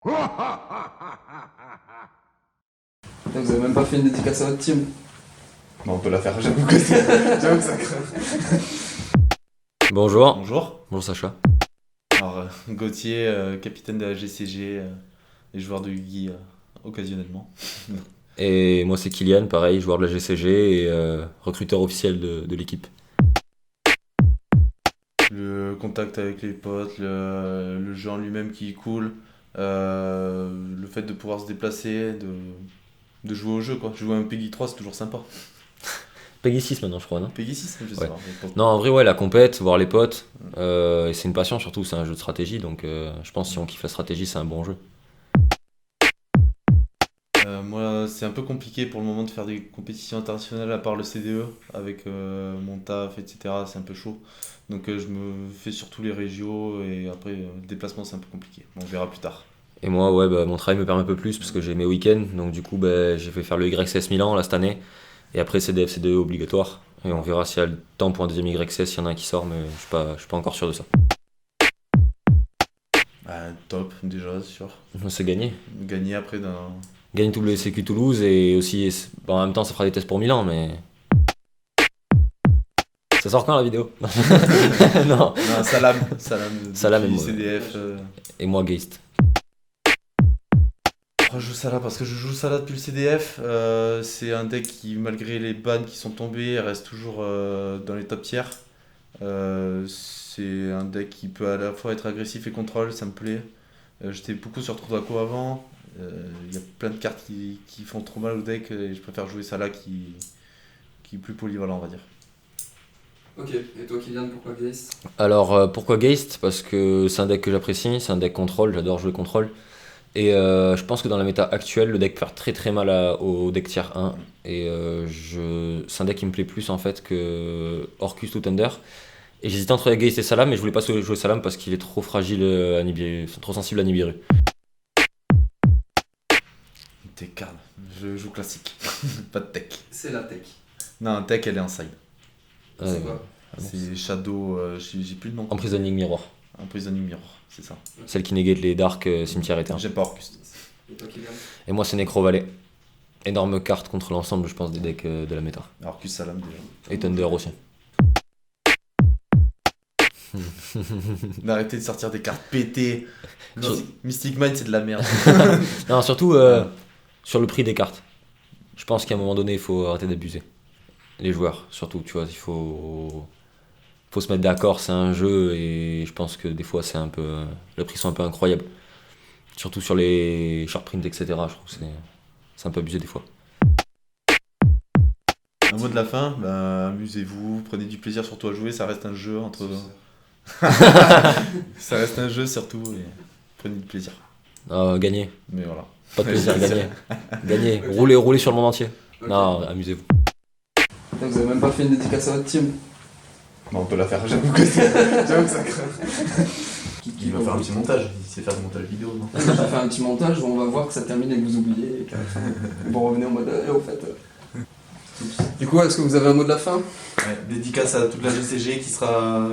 Vous avez même pas fait une dédicace à votre team. Bon, on peut la faire, j'avoue que ça craint. Bonjour. Bonjour. Bonjour Sacha. Alors, Gauthier, capitaine de la GCG et joueur de Yugi occasionnellement. Et moi c'est Kylian, pareil, joueur de la GCG et recruteur officiel de l'équipe. Le contact avec les potes, le jeu en lui-même qui coule, le fait de pouvoir se déplacer, de jouer au jeu quoi. Jouer un Peggy 3 c'est toujours sympa. Peggy 6 maintenant je crois, non? Peggy 6, je sais Ouais. pas. Non, en vrai ouais, la compète, voir les potes, et c'est une passion surtout, c'est un jeu de stratégie, donc je pense que si on kiffe la stratégie c'est un bon jeu. Moi, c'est un peu compliqué pour le moment de faire des compétitions internationales à part le CDE avec mon taf, etc. C'est un peu chaud. Donc je me fais surtout les régios et après le déplacement c'est un peu compliqué. On verra plus tard. Et moi ouais, bah, mon travail me permet un peu plus parce que j'ai mes week-ends, donc du coup bah, j'ai fait faire le YCS Milan là cette année, et après CDF, CDE obligatoire, et on verra s'il y a le temps pour un deuxième YCS, s'il y en a un qui sort, mais je suis pas encore sûr de ça. Top déjà, sûr. C'est gagné. Gagner après d'un... Gagne WSQ Toulouse et aussi, bon, en même temps ça fera des tests pour Milan, mais... Ça sort quand la vidéo? Non. Non, Salam. Salam depuis et moi. CDF. Et moi Geist. Pourquoi je joue Salah? Parce que je joue Salah depuis le CDF. C'est un deck qui, malgré les bans qui sont tombés, reste toujours dans les top tiers. C'est un deck qui peut à la fois être agressif et contrôle, ça me plaît. J'étais beaucoup sur Trodaco avant. Il y a plein de cartes qui font trop mal au deck et je préfère jouer Salah qui est plus polyvalent, on va dire. Ok, et toi Kylian, pourquoi Geist? Alors pourquoi Geist? Parce que c'est un deck que j'apprécie, c'est un deck contrôle, j'adore jouer contrôle. Et je pense que dans la méta actuelle, le deck fait très très mal au deck tier 1. Et c'est un deck qui me plaît plus en fait que Orcus ou Thunder. Et j'hésitais entre Geist et Salam, mais je voulais pas jouer Salam parce qu'il est trop fragile à Nibiru, trop sensible à Nibiru. T'es Karl, je joue classique, pas de tech. C'est la tech. Non, tech elle est en side. C'est quoi? C'est Shadow, j'ai plus le nom. Emprisoning Miroir. Emprisoning Mirror, c'est ça. Celle qui négate les dark cimetières éteints. J'aime pas Orcus. Et toi Kylian? Et moi c'est Necro Valley. Énorme carte contre l'ensemble, je pense, des decks de la méta. Orcus Salam déjà. Et Thunder aussi. D'arrêter de sortir des cartes pétées. Sur- Mystic Mind c'est de la merde. Non, surtout sur le prix des cartes. Je pense qu'à un moment donné, il faut arrêter d'abuser. Les joueurs, surtout, tu vois, il faut se mettre d'accord, c'est un jeu et je pense que des fois, c'est un peu. Les prix sont un peu incroyables. Surtout sur les short print, etc. Je trouve que c'est un peu abusé des fois. Un mot de la fin, amusez-vous, prenez du plaisir surtout à jouer, ça reste un jeu entre. Ça reste un jeu surtout et prenez du plaisir. Gagner. Mais voilà. Pas de plaisir, gagner. Gagner. Rouler sur le monde entier. Ok. Non, amusez-vous. Vous avez même pas fait une dédicace à votre team. Bon, on peut la faire, j'avoue que ça craint. Il va faire un petit montage, il sait faire du montage vidéo, non? J'ai fait un petit montage où on va voir que ça termine et que vous oubliez et qu'à la fin, vous revenez en mode au fait. Du coup, est-ce que vous avez un mot de la fin? Ouais, dédicace à toute la GCG qui sera